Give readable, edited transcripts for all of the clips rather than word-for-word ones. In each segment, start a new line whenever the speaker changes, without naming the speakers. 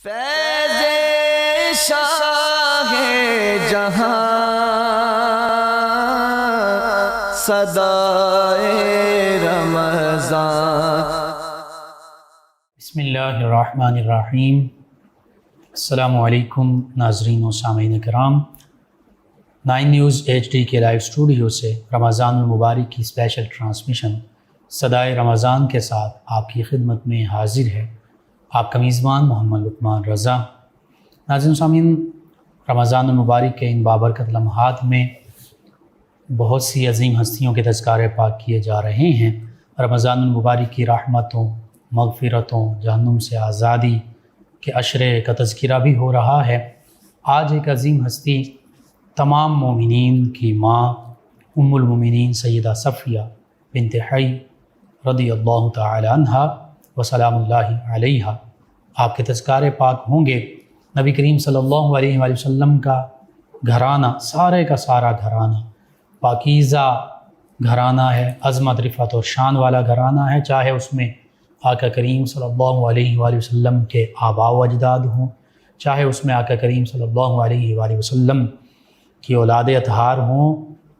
فیض شاہ جہاں صدائے رمضان۔
بسم اللہ الرحمن الرحیم۔ السلام علیکم ناظرین و سامعین کرام، 9 نیوز HD کے لائیو اسٹوڈیو سے رمضان المبارک کی اسپیشل ٹرانسمیشن صدائے رمضان کے ساتھ آپ کی خدمت میں حاضر ہے آپ کا میزبان محمد لقمان رضا۔ ناظرین و سامعین، رمضان المبارک کے ان بابرکت لمحات میں بہت سی عظیم ہستیوں کے تذکارے پاک کیے جا رہے ہیں۔ رمضان المبارک کی رحمتوں، مغفرتوں، جہنم سے آزادی کے عشرے کا تذکرہ بھی ہو رہا ہے۔ آج ایک عظیم ہستی، تمام مومنین کی ماں، ام المومنین سیدہ صفیہ بنت حی رضی اللہ تعالی عنہا و سلام اللہ علیہا، آپ کے تذکارے پاک ہوں گے۔ نبی کریم صلی اللہ علیہ وآلہ وسلم کا گھرانہ، سارے کا سارا گھرانہ پاکیزہ گھرانہ ہے، عظمت، رفعت اور شان والا گھرانہ ہے، چاہے اس میں آقا کریم صلی اللہ علیہ وآلہ وسلم کے آباء و اجداد ہوں، چاہے اس میں آقا کریم صلی اللہ علیہ وآلہ وسلم کی اولاد اطہار ہوں،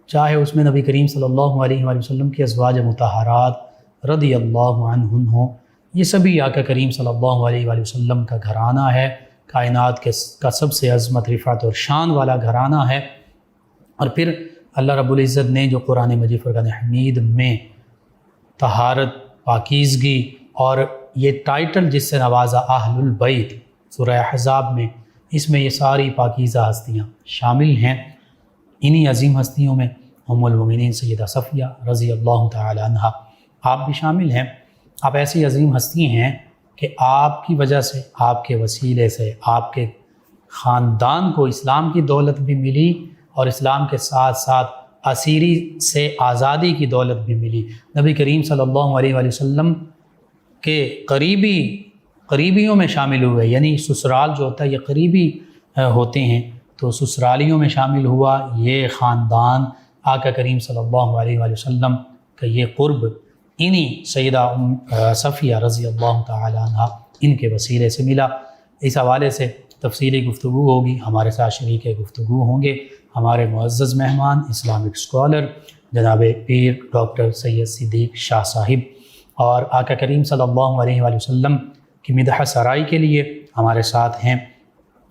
چاہے اس میں نبی کریم صلی اللہ علیہ وآلہ وسلم کی ازواج مطہرات رضی اللہ عنہن ہوں۔ یہ سبھی آقا کریم صلی اللہ علیہ وآلہ وسلم کا گھرانہ ہے، کائنات کا سب سے عظمت، رفعت اور شان والا گھرانہ ہے۔ اور پھر اللہ رب العزت نے جو قرآن مجید فرقان حمید میں طہارت، پاکیزگی اور یہ ٹائٹل جس سے نوازا اہل البیت سورہ احزاب میں، اس میں یہ ساری پاکیزہ ہستیاں شامل ہیں۔ انہی عظیم ہستیوں میں ام المومنین سیدہ صفیہ رضی اللہ تعالی عنہا آپ بھی شامل ہیں۔ آپ ایسی عظیم ہستی ہیں کہ آپ کی وجہ سے، آپ کے وسیلے سے، آپ کے خاندان کو اسلام کی دولت بھی ملی اور اسلام کے ساتھ ساتھ اسیری سے آزادی کی دولت بھی ملی۔ نبی کریم صلی اللہ علیہ وآلہ وسلم کے قریبیوں میں شامل ہوئے، یعنی سسرال جو ہوتا ہے یہ قریبی ہوتے ہیں، تو سسرالیوں میں شامل ہوا یہ خاندان۔ آقا کریم صلی اللہ علیہ وآلہ وسلم کا یہ قرب انہی سیدہ صفیہ رضی اللہ تعالی عنہ ان کے وسیلے سے ملا۔ اس حوالے سے تفصیلی گفتگو ہوگی، ہمارے ساتھ شریک گفتگو ہوں گے ہمارے معزز مہمان، اسلامک اسکالر جناب پیر ڈاکٹر سید صدیق شاہ صاحب، اور آقا کریم صلی اللہ علیہ وآلہ وسلم کی مدح سرائی کے لیے ہمارے ساتھ ہیں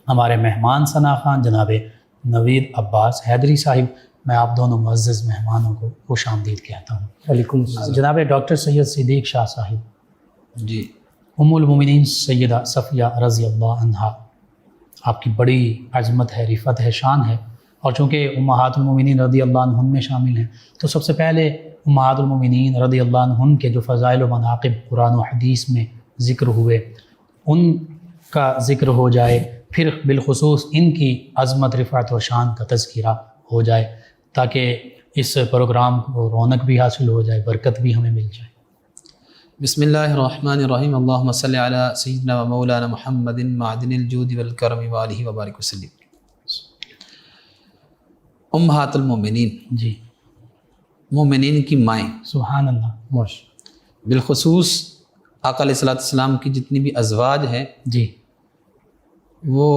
ہمارے مہمان ثنا خان جناب نوید عباس حیدری صاحب۔ میں آپ دونوں معزز مہمانوں کو خوش آمدید کہتا ہوں۔
وعلیکم السلام۔
جناب ڈاکٹر سید صدیق شاہ صاحب،
جی،
ام المومنین سیدہ صفیہ رضی اللہ عنہا آپ کی بڑی عظمت ہے، رفعت ہے، شان ہے، اور چونکہ امہات المومنین رضی اللہ عنہن میں شامل ہیں تو سب سے پہلے امہات المومنین رضی اللہ عنہن کے جو فضائل و مناقب قرآن و حدیث میں ذکر ہوئے ان کا ذکر ہو جائے، پھر بالخصوص ان کی عظمت، رفعت و شان کا تذکرہ ہو جائے تاکہ اس پروگرام کو رونق بھی حاصل ہو جائے، برکت بھی ہمیں مل جائے۔
بسم اللہ الرحمن الرحیم۔ اللہم صلی علی سیدنا و مولانا محمد معدن الجود والکرم وآلہ وبارک وسلم۔ امہات المومنین،
جی،
مومنین کی مائیں،
سبحان اللہ،
بالخصوص آقا علیہ السلام کی جتنی بھی ازواج ہیں
جی،
وہ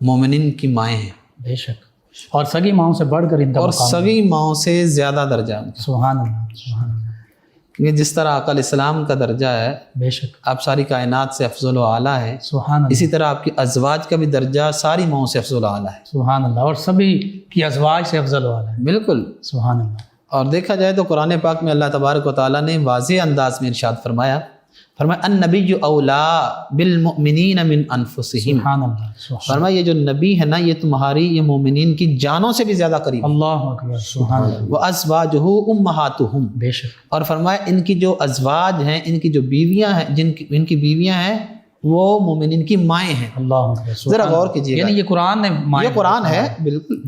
مومنین کی مائیں ہیں،
بے شک، اور سگی ماؤں سے بڑھ کر ان کا
اور
مقام ہے۔
سگی ماؤں سے زیادہ درجہ ہے،
سبحان اللہ، سبحان اللہ،
کیونکہ جس طرح آقا علیہ السلام کا درجہ ہے
بے شک،
آپ ساری کائنات سے افضل و اعلیٰ ہے،
سبحان اللہ،
اسی طرح آپ کی ازواج کا بھی درجہ ساری ماؤں سے افضل و اعلیٰ ہے۔
سبحان اللہ، اور سبھی کی ازواج سے افضل والا ہے،
بالکل۔
سبحان اللہ۔
اور دیکھا جائے تو قرآن پاک میں اللہ تبارک و تعالیٰ نے واضح انداز میں ارشاد فرمایا النبی اولا بالمؤمنین من انفسہم،
سبحان اللہ، سبحان
فرمایا یہ جو نبی ہے نا یہ تمہاری، یہ مومنین کی جانوں سے بھی زیادہ قریب ہے۔
اللہ اکبر، سبحان اللہ،
وازواجہ امہاتہم،
بے شک،
اور فرمایا ان کی جو ازواج ہیں، ان کی جو بیویاں ہیں، ان کی بیویاں ہیں وہ مومنین کی مائیں ہیں۔
اللہ اکبر،
ذرا غور کیجیے گا،
یعنی یہ قرآن نے
یہ قرآن ہے بالکل۔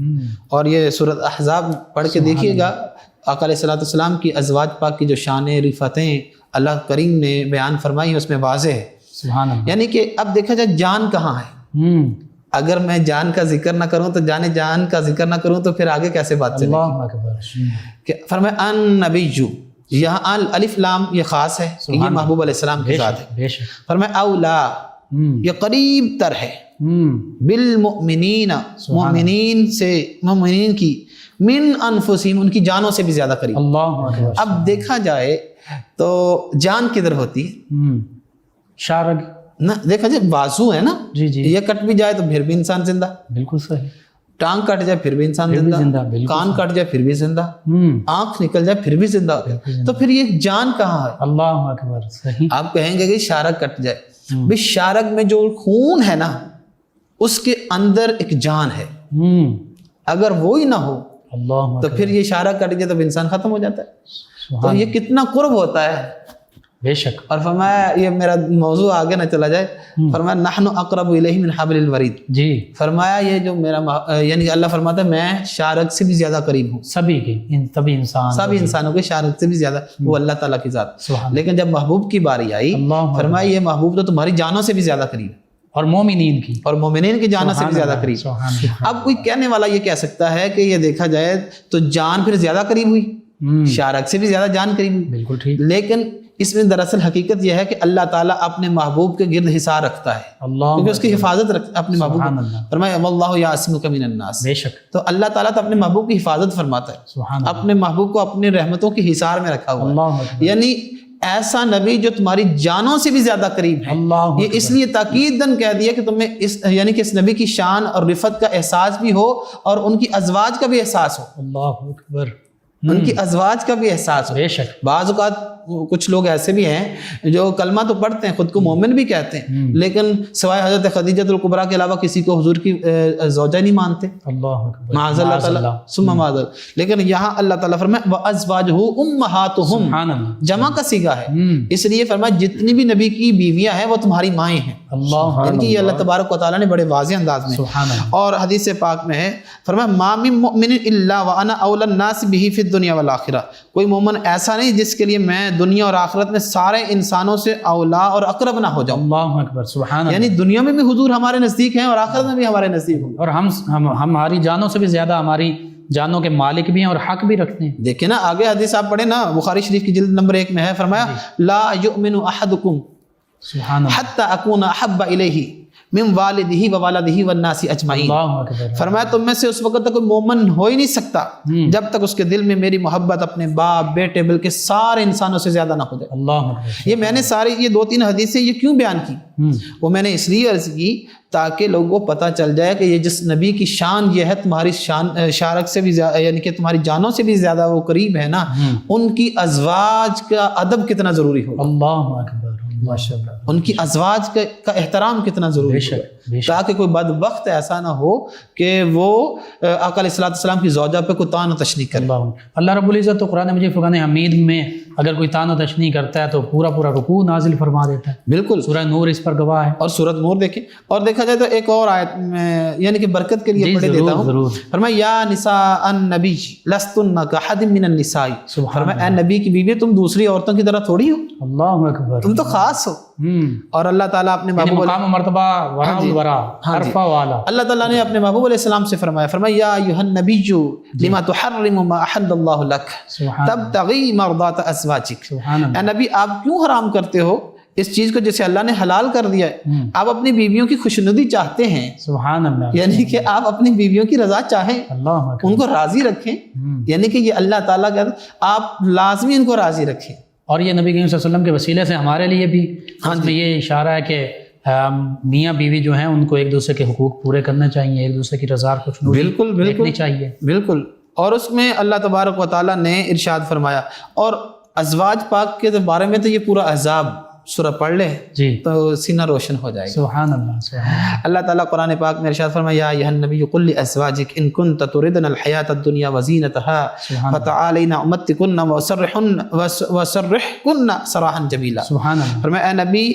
اور یہ سورۃ احزاب پڑھ کے دیکھیے گا، آقا علیہ السلام کی ازواج پاک کی جو شانیں، رفتیں اللہ کریم نے بیان فرمائی ہے اس میں واضح ہے۔
سبحان اللہ،
یعنی کہ اب دیکھا جائے جان کہاں ہے، اگر میں جان کا ذکر نہ کروں تو جان کا ذکر نہ کروں تو پھر آگے کیسے بات چلے گی؟
اللہ اکبر،
کہ فرمایا النبی، یہاں الف لام یہ خاص ہے کہ یہ محبوب علیہ السلام کی ذات ہے۔
بے شک،
فرمایا اولا، یہ قریب تر ہے بالمؤمنین، مومنین سے، مومنین کی، من انفسہم، ان کی جانوں سے بھی زیادہ قریب۔
اللہ اکبر۔
اب دیکھا جائے تو جان کدھر ہوتی ہے
شارگ
نا، دیکھا جائے بازو ہے نا،
جی جی
یہ کٹ بھی جائے تو پھر بھی انسان زندہ،
بالکل صحیح،
ٹانگ کٹ جائے پھر بھی انسان
پھر بھی
زندہ،
زندہ، بالکل
کان کٹ جائے پھر بھی زندہ، آنکھ نکل جائے پھر بھی زندہ ہو گیا، تو پھر یہ جان کہاں ہے؟
اللہ اکبر، صحیح۔
آپ کہیں گے کہ شارک کٹ جائے، بھی شارک میں جو خون ہے نا اس کے اندر ایک جان ہے، اگر وہی نہ ہو
اللہ
تو پھر یہ شارک کٹ جائے تو انسان ختم ہو جاتا ہے۔ تو یہ کتنا قرب ہوتا ہے،
بے شک۔
اور فرمایا، یہ میرا موضوع آگے نہ چلا جائے، فرمایا نحن اقرب الیہ من حبل الورید،
جی
فرمایا یہ جو میرا، یعنی اللہ فرماتا ہے میں شارک سے بھی زیادہ قریب ہوں،
سبھی کے، سبھی انسان،
سبھی انسانوں کے شارک سے بھی زیادہ، وہ اللہ تعالیٰ کی ذات۔
سبحان
لیکن جب محبوب کی باری آئی،
اللہ،
فرمایا یہ محبوب تو تمہاری جانوں سے بھی زیادہ قریب ہے،
اور مومنین کی،
اور مومنین کی جانوں سے بھی زیادہ قریب۔
سبحان اللہ۔
اب کوئی کہنے والا یہ کہہ سکتا ہے کہ یہ دیکھا جائے تو جان پھر زیادہ قریب ہوئی، شارک سے بھی زیادہ جان قریب ہوئی،
بالکل ٹھیک۔
لیکن اس میں دراصل حقیقت یہ ہے کہ اللہ تعالیٰ اپنے محبوب کے گرد حصار رکھتا ہے،
اللہ،
کیونکہ اس کی حفاظت اپنے محبوب
سبحان اللہ،
فرمایا واللہ یعصمک من الناس،
بے شک،
تو اللہ تعالیٰ تو اپنے محبوب کی حفاظت فرماتا ہے،
سبحان اللہ،
اپنے محبوب کو اپنی رحمتوں کی حصار میں رکھا ہوا ہے،
اللہ اکبر،
یعنی ایسا نبی جو تمہاری جانوں سے بھی زیادہ قریب ہے۔
اللہ
یہ اس لیے تاکیداً کہہ دیا کہ تمہیں اس، یعنی کہ اس نبی کی شان اور رفت کا احساس بھی ہو اور ان کی ازواج کا بھی احساس ہو،
اللہ اکبر،
ان کی ازواج کا بھی احساس ہو۔
بے شک،
بعض اوقات کچھ لوگ ایسے بھی ہیں جو کلمہ تو پڑھتے ہیں، خود کو مومن بھی کہتے ہیں، لیکن سوائے حضرت خدیجۃ الکبریٰ کے علاوہ کسی کو حضور کی زوجہ نہیں مانتے،
اللہ اکبر،
معاذ اللہ تعالیٰ ثم معاذ اللہ۔ لیکن یہاں اللہ تعالیٰ فرمائے وَأَزْوَاجُهُ أُمَّهَاتُهُمْ،
سبحان اللہ،
جمع کا صیغہ ہے، اس لیے فرمایا جتنی بھی نبی کی بیویاں ہیں وہ تمہاری مائیں ہیں،
اللہ،
یعنی کہ یہ اللہ تبارک و تعالیٰ نے بڑے واضح انداز میں،
سبحان اللہ،
اور حدیث پاک میں ہے، فرمایا مَا مِن مُؤْمِنٍ إِلَّا وَأَنَا أَوْلَى النَّاسِ بِهِ فِي الدُّنْيَا وَالْآخِرَةِ، کوئی مومن ایسا نہیں جس کے لیے میں دنیا اور آخرت میں سارے انسانوں سے اولا اور اقرب نہ ہو جاؤں،
اللہ اکبر، سبحان اللہ،
یعنی دنیا میں بھی حضور ہمارے نزدیک ہیں اور آخرت میں بھی ہمارے نزدیک ہوں۔
اور ہم ہماری جانوں سے بھی زیادہ ہماری جانوں کے مالک بھی ہیں اور حق بھی رکھتے ہیں۔
دیکھیں نا آگے حدیث آپ پڑھیں نا، بخاری شریف کی جلد نمبر 1 میں ہے، فرمایا لا یؤمن احدکم
سبحان اللہ،
حتی اکون احب الیہ من والدہ ووالدہ والناس اجمعین،
اللہ اکبر،
فرمایا تم میں سے اس وقت تک کوئی مومن ہو ہی نہیں سکتا جب تک اس کے دل میں میری محبت اپنے باپ بیٹے بلکہ سارے انسانوں سے زیادہ نہ ہو جائے۔
اللہ اکبر،
یہ میں نے ساری یہ 2-3 حدیثیں یہ کیوں بیان کی، وہ میں نے اس لیے عرض کی تاکہ لوگوں کو پتہ چل جائے کہ یہ جس نبی کی شان یہ ہے، تمہاری شان شارک سے بھی زیادہ، یعنی کہ تمہاری جانوں سے بھی زیادہ وہ قریب ہے نا، ان کی ازواج کا ادب کتنا ضروری ہوگا،
اللہ اکبر، ماشاءاللہ،
ان کی ازواج کا احترام کتنا ضروری
بے شک،
ہوگا،
بے شک،
تاکہ کوئی بدبخت ایسا نہ ہو کہ وہ آقا علیہ السلام کی زوجہ پہ کوئی طعن و تشنیع کرے۔
اللہ رب العزت تو قرآن مجید فرقان حمید میں اگر کوئی طعن و تشنیع کرتا ہے تو پورا پورا رکوع نازل فرما دیتا ہے،
بالکل،
سورہ نور اس پر گواہ ہے۔
اور سورۃ نور دیکھیں، اور دیکھا جائے تو ایک اور آیت میں یعنی کہ برکت کے لیے پڑھ دیتا ہوں،
ضرور،
فرمایا یا نساء النبی لستن کاحد من النساء، فرمایا اے نبی کی بیوی تم دوسری عورتوں کی طرح تھوڑی ہو،
اللہ اکبر،
تم تو خاص ہو۔ اور اللہ تعالیٰ اپنے محبوب
مقام و مرتبہ ورا الورا، عرفہ والا،
اللہ تعالیٰ نے اپنے محبوب علیہ السلام سے فرمایا یا ایھا النبی لما تحرم ما احل اللہ لک تبتغی مرضات ازواجک،
سبحان اللہ،
اے نبی آپ کیوں حرام کرتے ہو اس چیز کو جسے اللہ نے حلال کر دیا ہے، آپ اپنی بیویوں کی خوشنودی چاہتے ہیں،
سبحان اللہ،
یعنی کہ آپ اپنی بیویوں کی رضا چاہیں،
اللہ اکبر،
ان کو راضی رکھیں، یعنی کہ یہ اللہ تعالیٰ کا آپ لازمی ان کو راضی رکھیں۔
اور یہ نبی کریم صلی اللہ علیہ وسلم کے وسیلے سے ہمارے لیے بھی اس میں یہ اشارہ ہے کہ میاں بیوی جو ہیں ان کو ایک دوسرے کے حقوق پورے کرنے چاہیے، ایک دوسرے کی رضا خوشنودی دیکھنی چاہیے،
بالکل۔ اور اس میں اللہ تبارک و تعالیٰ نے ارشاد فرمایا، اور ازواج پاک کے بارے میں تو یہ پورا احزاب سورہ پڑھ لے
جی
تو سینہ روشن ہو جائے گا۔
سبحان اللہ، سبحان اللہ،
اللہ تعالیٰ قرآن پاک میں ارشاد فرمایا یا ایھا النبی قل لازواجک ان کنت تردن الحیاۃ الدنیا وزینتها فتعالین امتکن وسرحکن سراحا جمیلا،
سبحان اللہ،
فرمایا اے نبی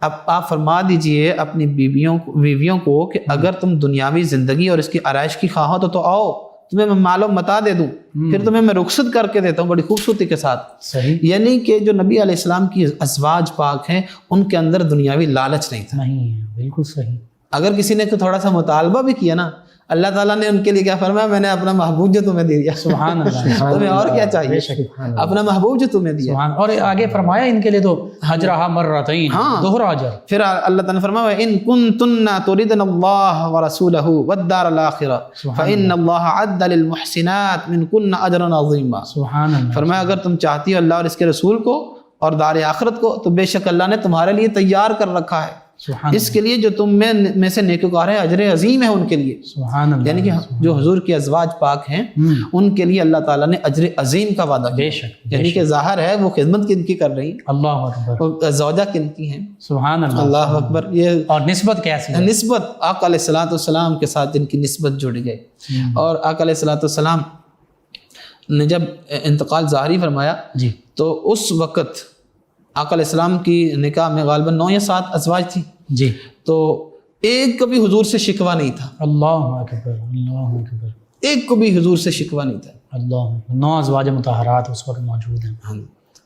اب آپ فرما دیجئے اپنی بیویوں کو کہ اگر تم دنیاوی زندگی اور اس کی آرائش کی خواہو تو آؤ، تمہیں میں مال و متاع دے دوں، پھر تمہیں میں رخصت کر کے دیتا ہوں بڑی خوبصورتی کے ساتھ۔
صحیح،
یعنی کہ جو نبی علیہ السلام کی ازواج پاک ہیں ان کے اندر دنیاوی لالچ نہیں تھا۔
نہیں، بالکل صحیح،
اگر کسی نے تھوڑا سا مطالبہ بھی کیا نا، اللہ تعالیٰ نے ان کے لیے کیا فرمایا؟ میں نے اپنا محبوب جو تمہیں دے دیا،
سبحان اللہ،
تمہیں اور کیا چاہیے؟
بے شک،
اپنا محبوب جو تمہیں دیا۔
سبحان، اور آگے فرمایا ان کے لیے تو اجرھا مرتین، دوہرا اجر۔
پھر اللہ تعالیٰ نے فرمایا ان کنتن تردن اللہ ورسولہ والدار الآخرہ فإن اللہ عد للمحسنات منکن اجرا عظیما۔
سبحان اللہ،
فرمایا اگر تم چاہتی ہو اللہ اور اس کے رسول کو اور دار آخرت کو تو بے شک اللہ نے تمہارے لیے تیار کر رکھا ہے
سبحان
اس کے لیے جو تم میں سے نیکوکار ہیں، اجر عظیم ہے ان کے لیے۔
سبحان اللہ،
یعنی کہ جو حضور کے ازواج پاک ہیں ان کے لیے اللہ تعالیٰ نے اجر عظیم کا وعدہ کیا،
بے شک،
یعنی کہ ظاہر ہے وہ خدمت کن کی کر رہی ہیں،
اللہ اکبر،
وہ زوجہ کن کی ہیں۔
سبحان اللہ،
اللہ اکبر۔ یہ
اور نسبت کیسی ہے؟
نسبت آقا علیہ الصلوۃ والسلام کے ساتھ جن کی نسبت جڑ گئی، اور آقا علیہ الصلوۃ والسلام نے جب انتقال ظاہری فرمایا
جی،
تو اس وقت آقا علیہ السلام کی نکاح میں غالباً 9 یا 7 ازواج تھی،
جی،
تو ایک کو بھی حضور سے شکوہ نہیں تھا،
اللہ اکبر، اللہ اکبر،
ایک کو بھی حضور سے شکوہ نہیں تھا۔
اللہ اکبر، 9 ازواج مطہرات اس وقت موجود ہیں،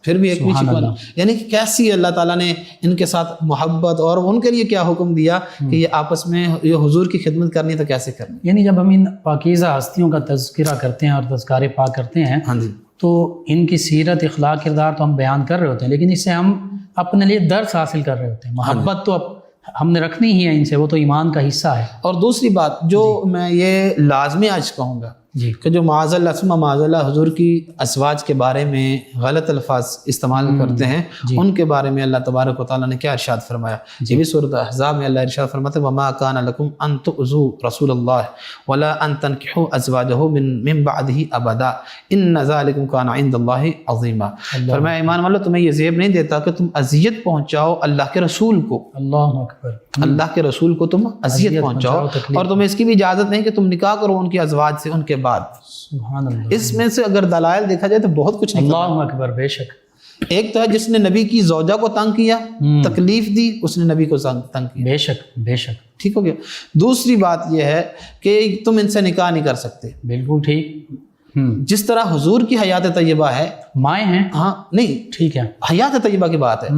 پھر بھی ایک بھی
سبحان
شکوہ
اللہ۔
نہیں، یعنی کہ کیسی اللہ تعالیٰ نے ان کے ساتھ محبت، اور ان کے لیے کیا حکم دیا کہ یہ آپس میں یہ حضور کی خدمت کرنی تو کیسے کرنی۔
یعنی جب ہم ان پاکیزہ ہستیوں کا تذکرہ کرتے ہیں اور تذکارے پاک کرتے ہیں
ہاں جی،
تو ان کی سیرت، اخلاق، کردار تو ہم بیان کر رہے ہوتے ہیں، لیکن اس سے ہم اپنے لیے درس حاصل کر رہے ہوتے ہیں۔ محبت تو اب ہم نے رکھنی ہی ہے ان سے، وہ تو ایمان کا حصہ ہے۔
اور دوسری بات جو میں یہ لازمی آج کہوں گا
جی،
کہ جو معاذ اللہ ثم معاذ اللہ حضور کی ازواج کے بارے میں غلط الفاظ استعمال کرتے ہیں، ان کے بارے میں اللہ تبارک و تعالیٰ نے کیا ارشاد فرمایا؟ یہ بھی سورۃ احزاب میں اللہ ارشاد فرماتے ہیں وما کان لکم ان تؤذوا رسول اللہ ولا ان تنکحوا ازواجہ من بعدہ ابدا ان ذلکم کان عند اللہ عظیما۔ فرمایا ایمان والو تمہیں یہ زیب نہیں دیتا کہ تم اذیت پہنچاؤ اللہ کے رسول کو،
اللہ اکبر،
اللہ کے رسول کو تم اذیت پہنچاؤ، اور تمہیں اس کی بھی اجازت نہیں کہ تم نکاح کرو ان کی ازواج سے ان کے بعد۔
سبحان اللہ،
اس میں سے اگر دلائل دیکھا جائے تو بہت کچھ نکلا۔
اللہ اکبر، بے شک،
ایک تو ہے جس نے نبی کی زوجہ کو تنگ کیا، تکلیف دی، اس نے نبی کو تنگ کیا،
بے شک، بے شک،
ٹھیک ہو گیا۔ دوسری بات یہ ہے کہ تم ان سے نکاح نہیں کر سکتے،
بالکل ٹھیک،
جس طرح حضور کی حیات طیبہ ہے،
مائیں ہیں،
ہاں نہیں
ٹھیک ہے،
حیات طیبہ کی بات ہے،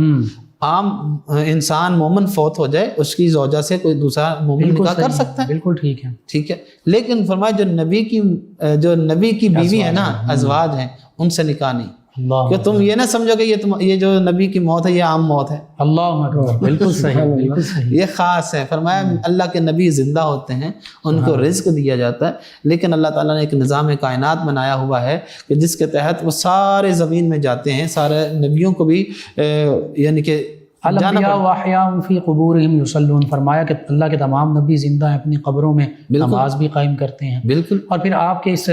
عام انسان مومن فوت ہو جائے اس کی زوجہ سے کوئی دوسرا مومن نکاح کر سکتا ہے،
بالکل ٹھیک ہے،
ٹھیک ہے، لیکن فرمایا جو نبی کی بیوی ہے نا، ازواج ہیں، ان سے نکاح نہیں،
اللہ
کہ تم یہ نہ سمجھو کہ یہ جو نبی کی موت ہے یہ عام موت ہے،
اللہ اکبر، بالکل صحیح، بالکل صحیح،
یہ خاص ہے۔ فرمایا اللہ کے نبی زندہ ہوتے ہیں، ان کو رزق دیا جاتا ہے، لیکن اللہ تعالیٰ نے ایک نظام کائنات بنایا ہوا ہے کہ جس کے تحت وہ سارے زمین میں جاتے ہیں، سارے نبیوں کو بھی یعنی کہ
الانبیاء واحیاء فی قبورہم یصلون، فرمایا کہ اللہ کے تمام نبی زندہ ہیں، اپنی قبروں میں نماز بھی قائم کرتے ہیں،
بالکل۔
اور پھر آپ کے اس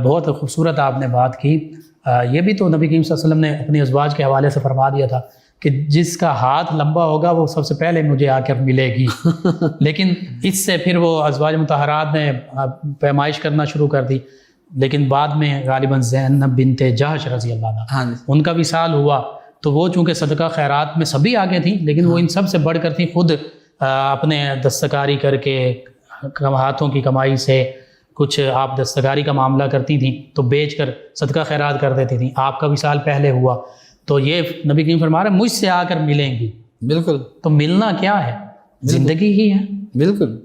بہت خوبصورت آپ نے بات کی، یہ بھی تو نبی کریم صلی اللہ علیہ وسلم نے اپنی ازواج کے حوالے سے فرما دیا تھا کہ جس کا ہاتھ لمبا ہوگا وہ سب سے پہلے مجھے آ کر ملے گی، لیکن اس سے پھر وہ ازواج مطہرات نے پیمائش کرنا شروع کر دی، لیکن بعد میں غالباً زینب بنت جہش رضی اللہ عنہ ان کا وصال ہوا، تو وہ چونکہ صدقہ خیرات میں سبھی آگے تھیں، لیکن وہ ان سب سے بڑھ کر تھیں، خود اپنے دستکاری کر کے ہاتھوں کی کمائی سے کچھ آپ دستکاری کا معاملہ کرتی تھیں تو بیچ کر صدقہ خیرات کر دیتی تھیں، آپ کا وصال پہلے ہوا، تو یہ نبی کریم فرما رہے ہیں مجھ سے آ کر ملیں گی،
بالکل،
تو ملنا کیا ہے؟ زندگی ہی ہے،
بالکل۔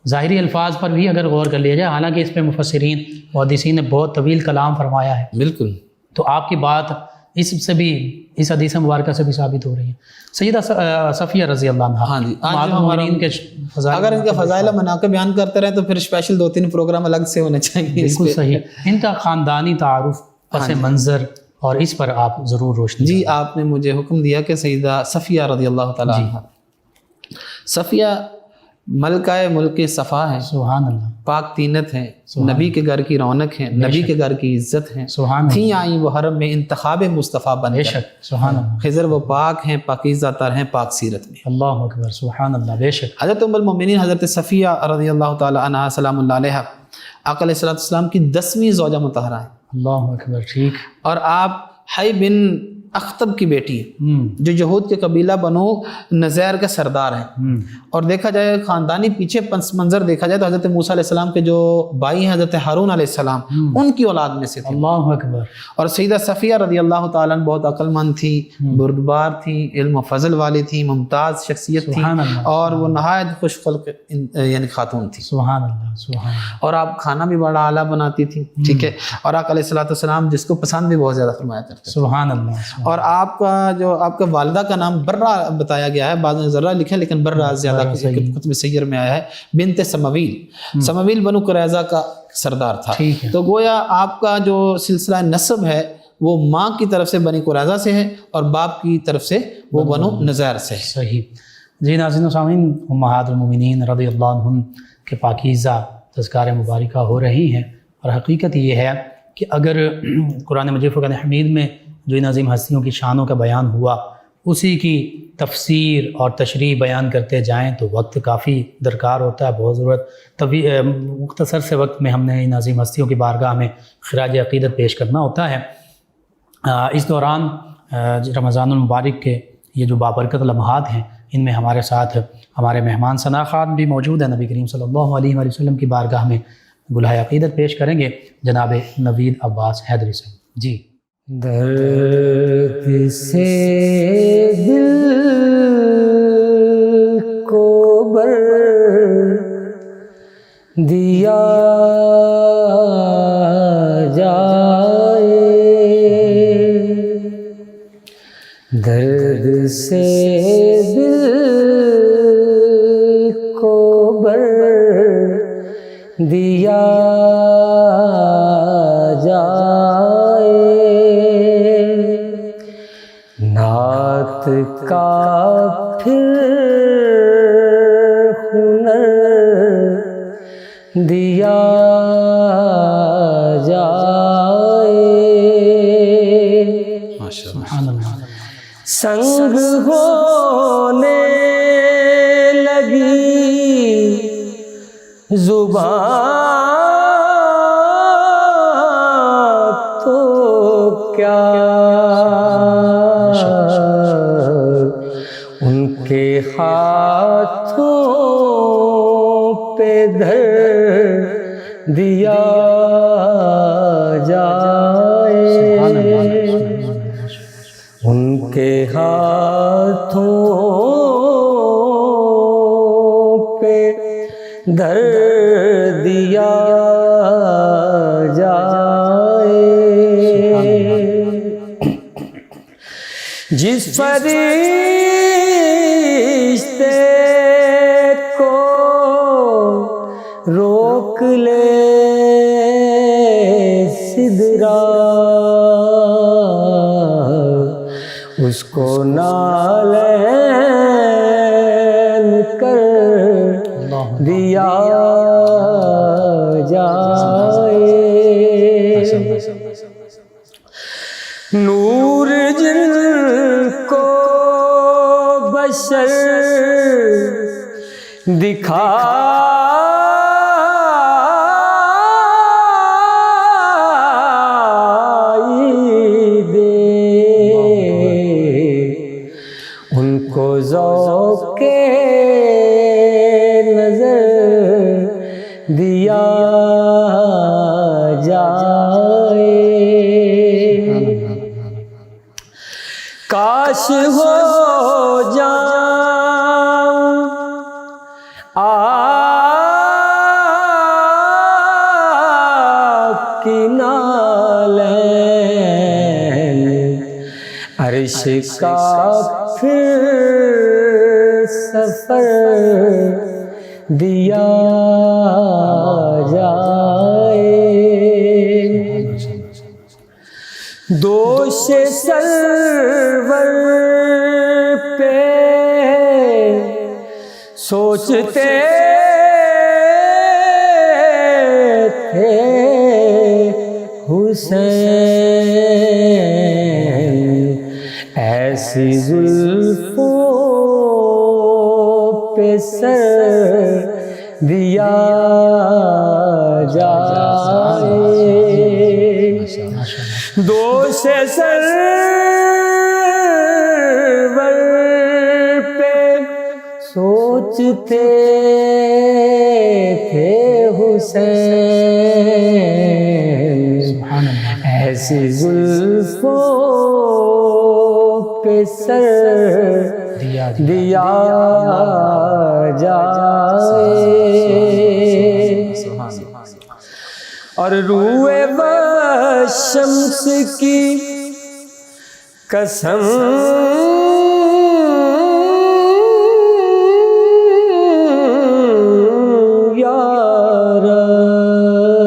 ظاہری الفاظ پر بھی اگر غور کر لیا جائے، حالانکہ اس پہ مفسرین محدثین نے بہت طویل کلام فرمایا ہے،
بالکل،
تو آپ کی بات اس سے بھی، اس حدیث مبارکہ سے بھی ثابت ہو رہی ہے۔ سیدہ صفیہ رضی اللہ عنہا،
ہاں جی،
مومنین کے فضائل،
اگر ان کا فضائل مناقب بیان کرتے رہے تو پھر اسپیشل 2-3 پروگرام الگ سے ہونے چاہیے۔
بالکل صحیح، ان کا خاندانی تعارف، پس منظر، اور اس پر آپ ضرور روشنی۔
جی، آپ نے مجھے حکم دیا کہ سیدہ صفیہ رضی اللہ تعالیٰ عنہ، صفیہ ملکہ ملک صفا ہیں،
سبحان اللہ،
پاک تینت ہیں، نبی کے گھر کی رونق ہیں، نبی کے گھر کی عزت ہیں،
سبحان
تھیں آئیں وہ حرم میں انتخاب مصطفیٰ بن
بے
کر،
شک، سبحان اللہ،
خضر وہ پاک ہیں، پاکیزہ تر ہیں، پاک سیرت میں۔
اللہ اکبر، سبحان اللہ، بے شک،
حضرت ام المؤمنین حضرت صفیہ رضی اللہ تعالیٰ عنہ سلام اللہ علیہ آقا علیہ السلام کی 10ویں زوجہ مطہرہ ہیں،
اللہ اکبر، ٹھیک،
اور آپ حی بن اخطب کی بیٹی ہے جو یہود کے قبیلہ بنو نذیر کے سردار ہیں. اور دیکھا جائے خاندانی پیچھے پس منظر دیکھا جائے تو حضرت موسیٰ علیہ السلام کے جو بھائی ہیں حضرت ہارون علیہ السلام ان کی اولاد میں سے تھے.
اللہ اکبر.
اور سیدہ صفیہ رضی اللہ تعالیٰ عنہ بہت عقل مند تھی, بردبار تھی, علم و فضل والی تھی, ممتاز شخصیت تھی, اور وہ نہایت خوش خلق یعنی خاتون تھی.
سبحان اللہ سبحان اللہ.
اور آپ کھانا بھی بڑا اعلیٰ بناتی تھی, ٹھیک ہے, اور آقا علیہ السلام جس کو پسند بھی بہت زیادہ فرمایا کرتے.
سبحان اللہ.
اور آپ کا جو آپ کا والدہ کا نام برہ بتایا گیا ہے, بعض نے ذرہ لکھا لیکن برہ زیادہ کتب سیر میں آیا ہے, بنت سمویل. سمویل بنو قریظہ کا سردار تھا. تو گویا آپ کا جو سلسلہ نسب ہے وہ ماں کی طرف سے بنی قریظہ سے ہے اور باپ کی طرف سے وہ بنو نذیر سے.
صحیح. جی ناظرین و سامعین, امہات المومنین رضی اللہ عنہم کے پاکیزہ تذکار مبارکہ ہو رہی ہیں, اور حقیقت یہ ہے کہ اگر قرآن مجید فرقان حمید میں جو ان عظیم ہستیوں کی شانوں کا بیان ہوا اسی کی تفسیر اور تشریح بیان کرتے جائیں تو وقت کافی درکار ہوتا ہے, بہت ضرورت. مختصر سے وقت میں ہم نے ان عظیم ہستیوں کی بارگاہ میں خراج عقیدت پیش کرنا ہوتا ہے. اس دوران رمضان المبارک کے یہ جو بابرکت لمحات ہیں ان میں ہمارے ساتھ ہمارے مہمان ثنا خان بھی موجود ہیں. نبی کریم صلی اللہ علیہ وآلہ وسلم کی بارگاہ میں گلہائے عقیدت پیش کریں گے جناب نوید عباس حیدری سے. جی.
درد سے دل کو بر دیا جائے, درد سے دل کو بر دیا جائے, نعت کا پھر ہنر دیا جائے, سنگ ہونے لگی زبان تو کیا ان کے ہاتھوں پہ دھر دیا جائے, ان کے ہاتھوں پہ دھر دیا جائے, جس فرشتے کو روک لے سدرا اس کو نالین کر دیا جائے, نور جن کو بشر دکھائی دے ان کو ذوق نظر دیا جائے, کاش ہو جاؤں آپ کی نالین, عرش کا پھر سفر دیا جائے, دوش سرور پہ سوچتے تھے حسین, ایسی زلفوں پہ سر دیا جائے, دوش سر سوچتے تھے حسین
سبحان اللہ.
ایسی زلفوں پہ سر دیا جائے اور روئے شمس کی قسم یا رب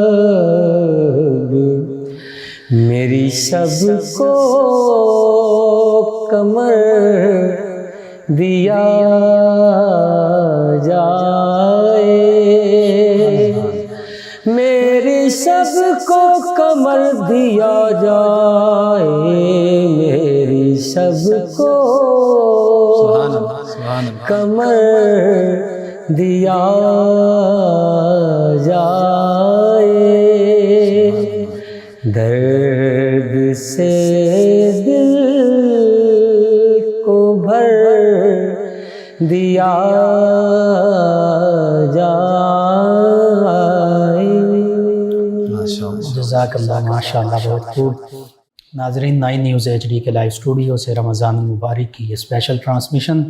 میری شب کو کمر دیا جائے میری شب کو کمر دیا جائے میری شب کو کمر دیا جائے درد سے دل کو بھر دیا جائے.
جزاک اللہ. ماشاء اللہ بہت خوب. ناظرین 9 نیوز ایچ ڈی کے لائیو اسٹوڈیو سے رمضان المبارک کی یہ اسپیشل ٹرانسمیشن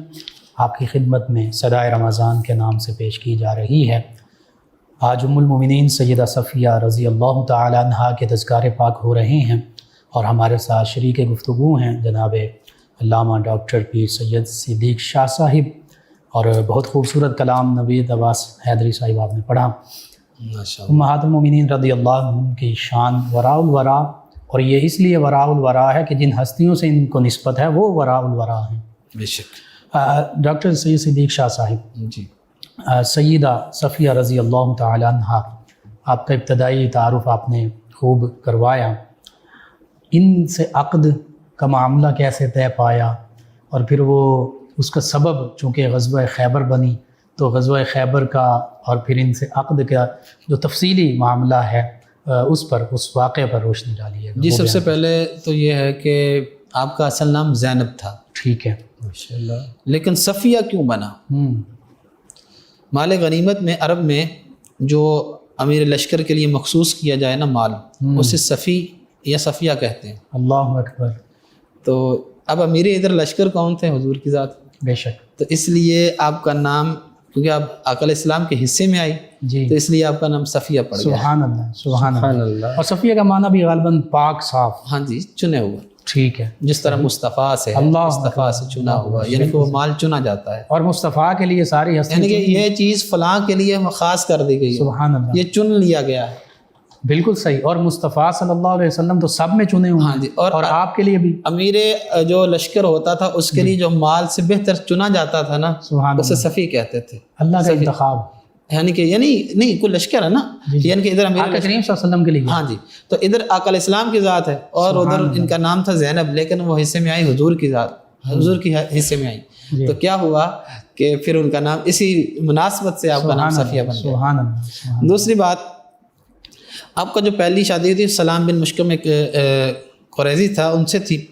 آپ کی خدمت میں صدائے رمضان کے نام سے پیش کی جا رہی ہے. آج ام المومنین سیدہ صفیہ رضی اللہ تعالی عنہا کے تذکار پاک ہو رہے ہیں اور ہمارے ساتھ شریک گفتگو ہیں جناب علامہ ڈاکٹر پیر سید صدیق شاہ صاحب اور بہت خوبصورت کلام نوید عباس حیدری صاحب آپ نے پڑھا. امہات المومنین رضی اللہ عنہ کی شان وراء الورا اور یہ اس لیے وراء الورا ہے کہ جن ہستیوں سے ان کو نسبت ہے وہ وراء الورا ہیں.
بے شک.
ڈاکٹر سید صدیق شاہ صاحب
جی
سیدہ صفیہ رضی اللہ تعالی عنہا آپ کا ابتدائی تعارف آپ نے خوب کروایا. ان سے عقد کا معاملہ کیسے طے پایا اور پھر وہ اس کا سبب چونکہ غزوہ خیبر بنی تو غزوہ خیبر کا اور پھر ان سے عقد کا جو تفصیلی معاملہ ہے اس واقعے پر روشنی ڈالیے.
جی سب سے پہلے تو یہ ہے کہ آپ کا اصل نام زینب تھا.
ٹھیک ہے.
ماشاءاللہ. لیکن صفیہ کیوں بنا؟ مال غنیمت میں عرب میں جو امیر لشکر کے لیے مخصوص کیا جائے نا مال اسے صفی یا صفیہ کہتے ہیں.
اللہ اکبر.
تو اب امیر ادھر لشکر کون تھے؟ حضور کی ذات.
بے شک.
تو اس لیے آپ کا نام کیونکہ آپ آقا علیہ السلام کے حصے میں آئی
جی
تو اس لیے آپ کا نام صفیہ پڑ گیا.
سبحان اللہ. سبحان اللہ. اور صفیہ کا معنی بھی غالباً پاک صاف.
ہاں جی چنے ہوا.
ٹھیک ہے.
جس طرح مصطفیٰ سے مصطفیٰ سے چنا ہوا یعنی کہ وہ مال چنا جاتا ہے
اور مصطفیٰ کے لیے ساری ہستی
یعنی کہ یہ چیز فلاں کے لیے خاص کر دی گئی ہے.
سبحان اللہ.
یہ چن لیا گیا ہے.
بالکل صحیح. اور مصطفیٰ صلی اللہ علیہ وسلم تو سب میں چنے ہوئے.
ہاں جی. اور
آپ کے لیے بھی
امیر جو لشکر ہوتا تھا اس کے لیے جو مال سے بہتر چنا جاتا تھا نا اسے صفی کہتے تھے.
اللہ کا انتخاب
یعنی کہ نہیں کوئی لشکر ہے نا یعنی کہ ادھر امیر
آقا کریم صلی اللہ علیہ وسلم کے لیے.
ہاں جی. تو ادھر آقا علیہ السلام کی ذات ہے اور ادھر ان کا نام تھا زینب لیکن وہ حصے میں آئی حضور کی ذات حضور کی حصے میں آئی. تو کیا ہوا کہ پھر ان کا نام اسی مناسبت سے آپ کا نام صفیہ بن گیا.
سبحان اللہ.
دوسری بات آپ کا جو پہلی شادی تھی سلام بن مشکم ایک قریظی تھا ان سے تھی.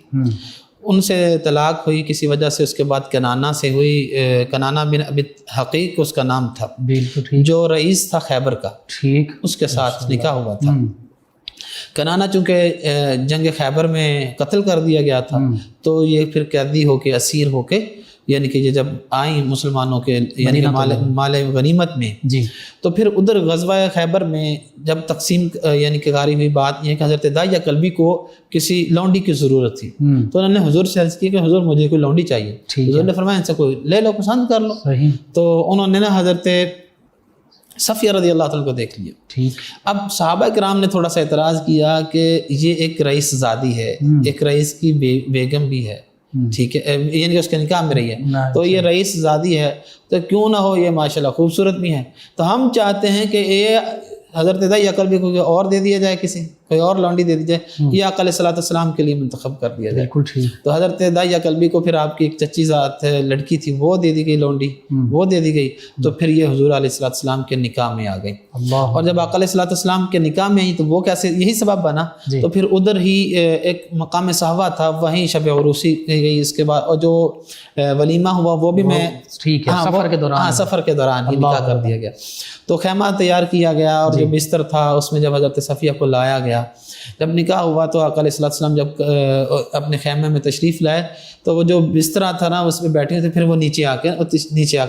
ان سے طلاق ہوئی کسی وجہ سے. اس کے بعد کنانہ سے ہوئی. کنانہ بن ابی حقیق اس کا نام تھا.
بالکل ٹھیک.
جو رئیس تھا خیبر کا.
ٹھیک.
اس کے ساتھ نکاح ہوا تھا. کنانہ چونکہ جنگ خیبر میں قتل کر دیا گیا تھا تو یہ پھر قیدی ہو کے اسیر ہو کے یعنی کہ یہ جب آئیں مسلمانوں کے یعنی کہ مال غنیمت میں جی تو پھر ادھر غزوہ خیبر میں جب تقسیم یعنی کہ غاری ہوئی بات یہ کہ حضرت داعیہ کلبی کو کسی لونڈی کی ضرورت تھی تو انہوں نے حضور سے عرض کی کہ حضور مجھے کوئی لونڈی چاہیے. حضور نے فرمایا ان سے کوئی لے لو پسند کر لو. تو انہوں نے نا حضرت صفیہ رضی اللہ تعالیٰ کو دیکھ لیا. ٹھیک. اب صحابہ کرام نے تھوڑا سا اعتراض کیا کہ یہ ایک رئیس زادی ہے ایک رئیس کی بیگم بھی ہے ٹھیک ہے یعنی کہ اس کے نکاح میں رہی ہے تو یہ رئیس زادی ہے تو کیوں نہ ہو یہ ماشاءاللہ خوبصورت بھی ہے تو ہم چاہتے ہیں کہ یہ حضرت داعیہ کلبی کو اور دے دیا جائے کسی. کوئی اور لونڈی دے دی جائے، یہ آقا علیہ الصلوۃ والسلام کے لیے منتخب کر دیا جائے۔
بالکل ٹھیک۔
تو حضرت داہیہ کلبی کو پھر آپ کی ایک چچی ذات لڑکی تھی وہ دے دی گئی لونڈی، وہ دے دی گئی، تو پھر یہ حضور علیہ الصلوۃ والسلام کے نکاح میں آ گئی۔
اللہ،
اور جب آقا علیہ الصلوۃ والسلام کے نکاح میں آئی تو وہ کیسے، یہی سبب بنا، تو پھر ادھر ہی ایک مقام صحابہ تھا، وہیں شب عروسی گئی، اس کے بعد اور جو ولیمہ ہوا وہ بھی میں
ٹھیک ہے، سفر کے دوران،
ہاں سفر کے دوران ہی نکاح کر دیا گیا۔ تو خیمہ تیار کیا گیا اور جو بستر تھا اس میں جب حضرت صفیہ کو لایا گیا، جب نکاح ہوا تو آقا علیہ الصلوۃ والسلام جب اپنے خیمے میں تشریف لائے تو وہ جو بستر تھا نا اس پہ بیٹھے تھے، پھر وہ نیچے آ کے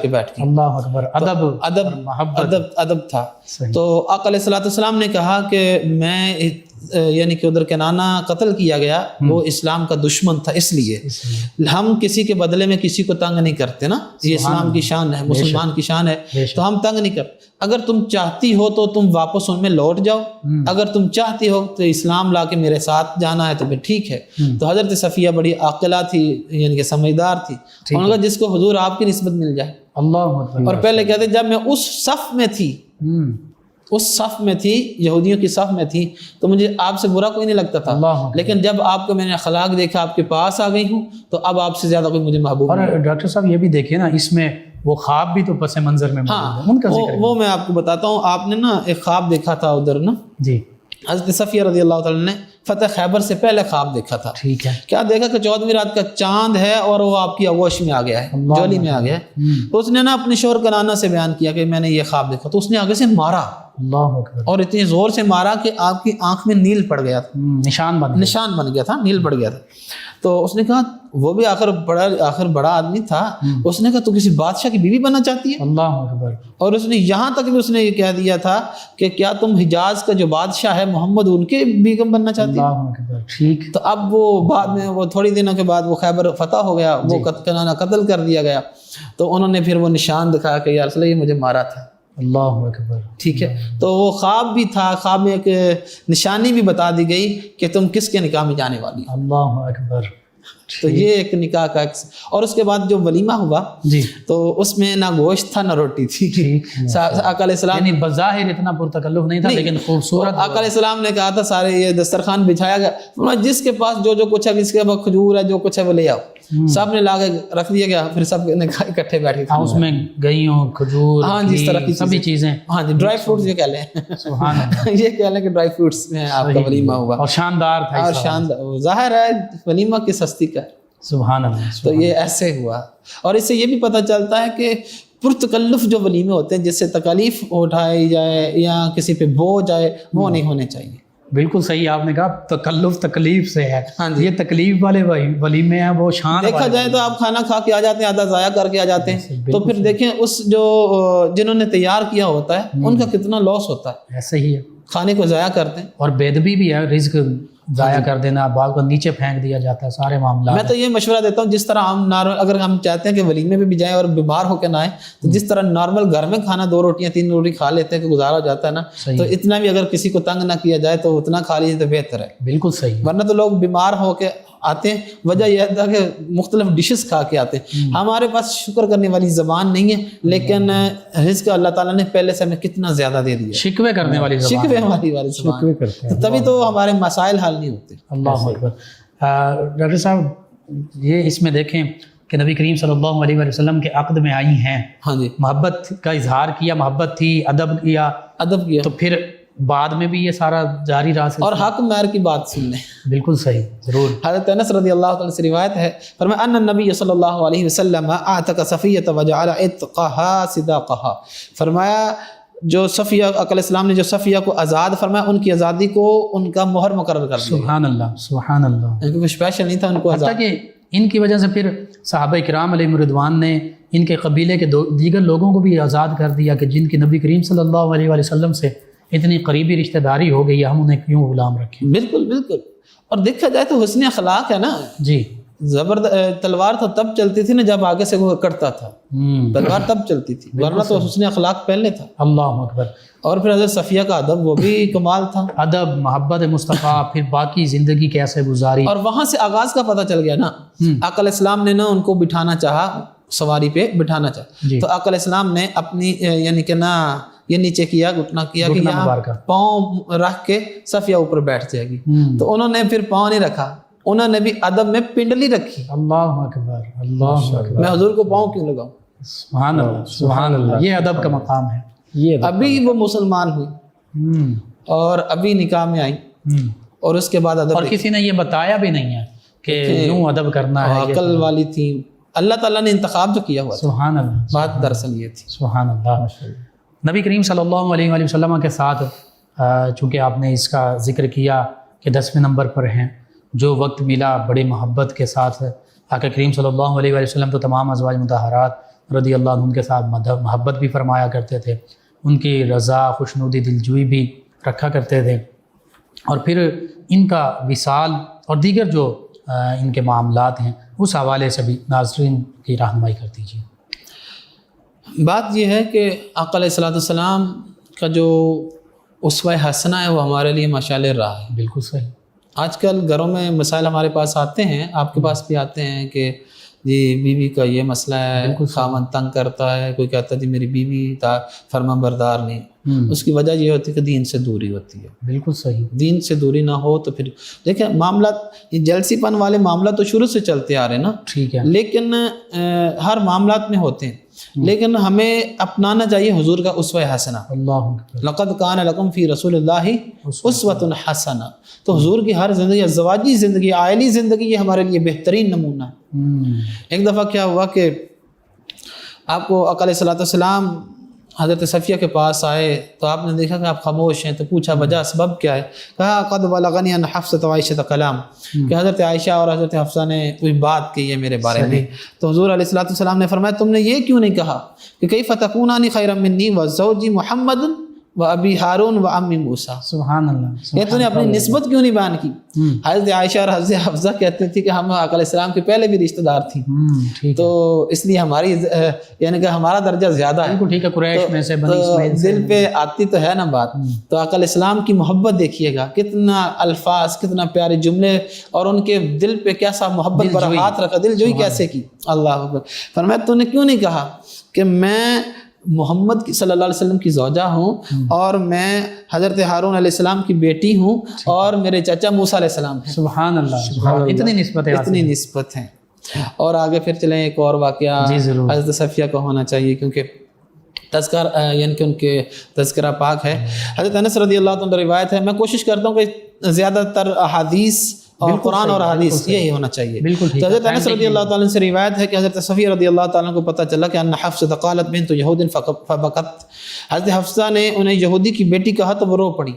بیٹھ گئے۔
اللہ اکبر، ادب محبت،
ادب تھا۔ تو آقا علیہ الصلوۃ والسلام نے کہا کہ میں یعنی کہ ادھر کنانہ قتل کیا گیا، وہ اسلام کا دشمن تھا، اس لیے ہم کسی کے بدلے میں کسی کو تنگ نہیں کرتے نا، یہ اسلام کی شان ہے، مسلمان کی شان ہے، تو ہم تنگ نہیں کرتے۔ اگر تم چاہتی ہو تو تم واپس ان میں لوٹ جاؤ، اگر تم چاہتی ہو تو اسلام لا کے میرے ساتھ جانا ہے تو پھر ٹھیک ہے۔ تو حضرت صفیہ بڑی عاقلہ تھی، یعنی کہ سمجھدار تھی، انہوں نے کہا جس کو حضور آپ کی نسبت مل جائے۔
اللہ اکبر۔
اور پہلے کہتے جب میں اس صف میں تھی، یہودیوں کی صف میں تھی، تو مجھے آپ سے برا کوئی نہیں لگتا تھا، لیکن جب آپ کو میں نے اخلاق دیکھا، آپ کے پاس آ گئی ہوں، تو اب آپ سے زیادہ کوئی مجھے محبوب نہیں۔
اور ڈاکٹر صاحب یہ بھی دیکھیں نا، اس میں وہ خواب بھی تو پس منظر میں موجود ہے، ان کا ذکر
وہ میں آپ کو بتاتا ہوں۔ آپ نے نا ایک خواب دیکھا تھا ادھر نا،
جی،
حضرت صفیہ رضی اللہ تعالیٰ نے فتح خیبر سے پہلے خواب دیکھا تھا۔
ٹھیک ہے،
کیا دیکھا کہ 14ویں رات کا چاند ہے اور وہ آپ کی آغوش میں آ گیا ہے، جولی میں آ گیا ہے۔ تو اس نے نا اپنے شوہر کنانہ سے بیان کیا کہ میں نے یہ خواب دیکھا، تو اس نے آگے سے مارا،
اللہ اکبر،
اور اتنی زور سے مارا کہ آپ کی آنکھ میں نیل پڑ گیا تھا،
نشان بن
گیا تھا، نیل پڑ گیا تھا۔ تو اس نے کہا، وہ بھی آخر بڑا آدمی تھا، اس نے کہا تو کسی بادشاہ کی بیوی بننا چاہتی ہے؟
اللہ اکبر۔
اور اس نے یہاں تک بھی اس نے یہ کہہ دیا تھا کہ کیا تم حجاز کا جو بادشاہ ہے محمد ان کے بیگم بننا چاہتی ہے؟
اللہ اکبر، ٹھیک۔
تو اب وہ بعد میں وہ تھوڑی دنوں کے بعد وہ خیبر فتح ہو گیا، وہ کنانہ قتل کر دیا گیا، تو انہوں نے پھر وہ نشان دکھایا کہ یا رسول اللہ یہ مجھے مارا تھا۔
اللہ اکبر،
ٹھیک ہے، تو وہ خواب بھی تھا، خواب میں ایک نشانی بھی بتا دی گئی کہ تم کس کے نکاح میں جانے والی۔
اللہ اکبر۔
تو یہ ایک نکاح کا اور اس کے بعد جو ولیمہ ہوا
جی،
تو اس میں نہ گوشت تھا نہ روٹی تھی۔ آقا علیہ السلام
یعنی بظاہر اتنا پرتکلف نہیں تھا، لیکن خوبصورت۔
آقا علیہ السلام نے کہا تھا سارے یہ دسترخوان بچھایا گیا، جس کے پاس جو کچھ ہے، کس کے پاس کھجور ہے، جو کچھ ہے وہ لے آؤ، سب نے لا کے رکھ دیا گیا، پھر سب نے اکٹھے بیٹھ کے
اس میں گئیوں، کھجور،
ہاں جس طرح کی
سبھی چیزیں،
ہاں جی، ڈرائی فروٹس یہ کہہ لیں،
سبحان اللہ،
یہ کہہ لیں کہ ڈرائی فروٹس میں آپ کا ولیمہ ہوا،
اور شاندار تھا،
اور شاندار، ظاہر ہے ولیمہ کی سستی کا۔
سبحان اللہ۔
تو یہ ایسے ہوا، اور اس سے یہ بھی پتہ چلتا ہے کہ پرتکلف جو ولیمے ہوتے ہیں جس سے تکالیف اٹھائی جائے یا کسی پہ بوجھ آئے، وہ نہیں ہونے چاہیے۔
بالکل صحیح آپ نے کہا، تکلف تکلیف سے ہے،
ہاں جی،
یہ تکلیف والے ولیمے ہیں، وہ شان
دیکھا جائے تو آپ کھانا کھا کے آ جاتے ہیں، آدھا ضائع کر کے آ جاتے ہیں، تو پھر دیکھیں اس جو جنہوں نے تیار کیا ہوتا ہے ان کا کتنا لاس ہوتا ہے،
ایسے ہی ہے،
کھانے کو ضائع کرتے ہیں،
اور بے ادبی بھی ہے، رزق ضائع کر دینا، بعض کو نیچے پھینک دیا جاتا ہے، سارے معاملات۔
میں تو یہ مشورہ دیتا ہوں جس طرح ہم اگر ہم چاہتے ہیں کہ ولیمے پہ بھی جائیں اور بیمار ہو کے نہ آئیں، تو جس طرح نارمل گھر میں کھانا 2 روٹیاں 3 روٹی کھا لیتے ہیں کہ گزارا ہو جاتا ہے نا، تو اتنا بھی اگر کسی کو تنگ نہ کیا جائے تو اتنا کھا لیجیے تو بہتر ہے۔
بالکل صحیح،
ورنہ تو لوگ بیمار ہو کے آتے ہیں، وجہ یہ ہے کہ مختلف ڈشز کھا کے آتے ہیں۔ ہمارے پاس شکر کرنے والی زبان نہیں ہے، لیکن رزق اللہ تعالیٰ نے پہلے سے ہمیں کتنا زیادہ دے دیا،
شکوے کرنے والی زبان،
شکوے والی زبان، تبھی تو ہمارے مسائل حل نہیں ہوتے۔
اللہ اکبر۔ ڈاکٹر صاحب یہ اس میں دیکھیں کہ نبی کریم صلی اللہ علیہ وسلم کے عقد میں آئی ہیں،
ہاں جی،
محبت کا اظہار کیا، محبت تھی، ادب کیا، تو پھر بعد میں بھی یہ سارا جاری رہا، اور
حق مہر کی بات سن لیں۔
بالکل صحیح، ضرور۔
حضرت انس رضی اللہ تعالیٰ سے روایت ہے، فرمایا ان النبی صلی اللہ علیہ وسلم اعتق صفیہ وجعل عتقها صداقها، فرمایا جو صفیہ، آقا علیہ السلام نے جو صفیہ کو آزاد فرمایا، ان کی آزادی کو ان کا مہر مقرر کر دیا۔
سبحان اللہ، سبحان اللہ۔
ان کو اسپیشل نہیں تھا ان کو آزاد،
حتیٰ کہ ان کی وجہ سے پھر صحابہ کرام علیہ رضوان نے ان کے قبیلے کے دیگر لوگوں کو بھی آزاد کر دیا کہ جن کی نبی کریم صلی اللہ علیہ وسلم سے اتنی قریبی رشتہ داری ہو گئی ہے، ہم انہیں کیوں غلام رکھیں۔
بالکل بالکل، اور دیکھا جائے تو حسن اخلاق ہے نا
جی،
تلوار تو تب چلتی تھی نا جب آگے سے وہ کٹتا تھا، تلوار تب چلتی تھی، ورنہ تو حسن اخلاق پہلے تھا۔
اللہ اکبر۔
اور پھر حضرت صفیہ کا ادب وہ بھی کمال تھا،
ادب، محبت مصطفیٰ، پھر باقی زندگی کیسے گزاری،
اور وہاں سے آغاز کا پتہ چل گیا نا۔ آقا علیہ السلام نے نا ان کو بٹھانا چاہا، سواری پہ بٹھانا چاہا، تو آقا علیہ السلام نے اپنی یعنی کہ نا یہ نیچے کیا, گھٹنا کیا کہ یہاں
مبارکہ
پاؤں رکھ کے صفیہ اوپر بیٹھ جائے گی. تو انہوں نے پھر پاؤں نہیں رکھا, انہوں نے بھی ادب میں پنڈلی رکھی.
اللہ اکبر اللہ اکبر.
میں حضور کو پاؤں کیوں لگاؤں؟
سبحان اللہ سبحان اللہ. یہ ادب کا مقام ہے.
یہ
ابھی وہ مسلمان ہوئی اور ابھی نکاح میں آئی اور اس کے بعد ادب,
اور کسی نے یہ بتایا بھی نہیں ہے کہ یوں ادب کرنا ہے.
عقل والی تھی, اللہ تعالیٰ نے انتخاب جو کیا ہوا تھا.
سبحان اللہ
بات دراصل یہ تھی.
سبحان اللہ. نبی کریم صلی اللہ علیہ وآلہ وسلم کے ساتھ چونکہ آپ نے اس کا ذکر کیا کہ 10ویں نمبر پر ہیں, جو وقت ملا بڑے محبت کے ساتھ آقا کریم صلی اللہ علیہ وآلہ وسلم تو تمام ازواج مطہرات رضی اللہ عنہ کے ساتھ محبت بھی فرمایا کرتے تھے, ان کی رضا خوشنودی دلجوئی بھی رکھا کرتے تھے. اور پھر ان کا وصال اور دیگر جو ان کے معاملات ہیں اس حوالے سے بھی ناظرین کی رہنمائی کر دیجیے.
بات یہ ہے کہ آقا علیہ الصلوۃ والسلام کا جو اسوہ حسنہ ہے وہ ہمارے لیے مشعل راہ ہے.
بالکل صحیح. آج
کل گھروں میں مسائل ہمارے پاس آتے ہیں, آپ کے پاس بھی آتے ہیں کہ جی بیوی کا یہ مسئلہ ہے, خاوند تنگ کرتا ہے, کوئی کہتا ہے جی میری بیوی فرما بردار نہیں. اس کی وجہ یہ ہوتی ہے کہ دین سے دوری ہوتی ہے.
بالکل صحیح.
دین سے دوری نہ ہو تو پھر دیکھیں معاملات, یہ جلسی پن والے معاملات تو شروع سے چلتے آ رہے ہیں نا,
ٹھیک ہے,
لیکن ہر معاملات میں ہوتے ہیں, لیکن ہمیں اپنانا چاہیے حضور کا اسوہ حسنہ.
اللہ
لقد کان لکم فی رسول اللہ اسوۃ حسنہ. تو حضور کی ہر زندگی, ازواجی زندگی, عائلی زندگی, یہ ہمارے لیے بہترین نمونہ ہے. ایک دفعہ کیا ہوا کہ آپ کو آقا علیہ الصلوۃ والسلام حضرت صفیہ کے پاس آئے تو آپ نے دیکھا کہ آپ خاموش ہیں, تو پوچھا وجہ سبب کیا ہے؟ کہا قد بلغنی ان حفصۃ و عائشہ کلام, کہ حضرت عائشہ اور حضرت حفصہ نے کوئی بات کی ہے میرے بارے میں. تو حضور علیہ الصلوۃ والسلام نے فرمایا تم نے یہ کیوں نہیں کہا کہ کیف تکونانی خیرا منی وزوجی محمد و ابی ہارون و امی موسیٰ.
سبحان اللہ.
یہ تو نے اپنی نسبت کیوں نہیں بیان کی؟ حضرت عائشہ اور حضرت حفصہ کہتے تھے کہ ہم آقا علیہ السلام کے پہلے بھی رشتہ دار تھیں, تو اس لیے ہماری یعنی کہ ہمارا درجہ زیادہ ہے.
بالکل ٹھیک ہے, قریش میں سے, بنی اسماعیل سے,
دل پہ آتی تو ہے نا بات. تو آقا علیہ السلام کی محبت دیکھیے گا, کتنا الفاظ, کتنا پیارے جملے, اور ان کے دل پہ کیسا محبت پر ہاتھ رکھا, دل جوئی کیسے کی. اللہ اکبر. فرمایا تو نے کیوں نہیں کہا کہ میں محمد صلی اللہ علیہ وسلم کی زوجہ ہوں, اور میں حضرت ہارون علیہ السلام کی بیٹی ہوں, اور میرے چچا موسیٰ علیہ السلام ہیں.
سبحان اللہ. اتنی نسبت ہے,
اتنی نسبت ہیں. اور آگے پھر چلیں, ایک اور واقعہ حضرت صفیہ کا ہونا چاہیے کیونکہ تذکرہ یعنی کہ ان کے تذکرہ پاک ہے. حضرت انس رضی اللہ عنہ روایت ہے, میں کوشش کرتا ہوں کہ زیادہ تر احادیث اور قرآن اور حدیث یہی ہونا چاہیے. تو حضرت انس رضی اللہ تعالیٰ سے روایت ہے کہ حضرت صفیہ رضی اللہ تعالیٰ کو پتہ چلا کہ ان حفصہ قالت بنت یہود فبکت, حضرت حفصہ نے انہیں یہودی کی بیٹی کہا تو وہ رو پڑی.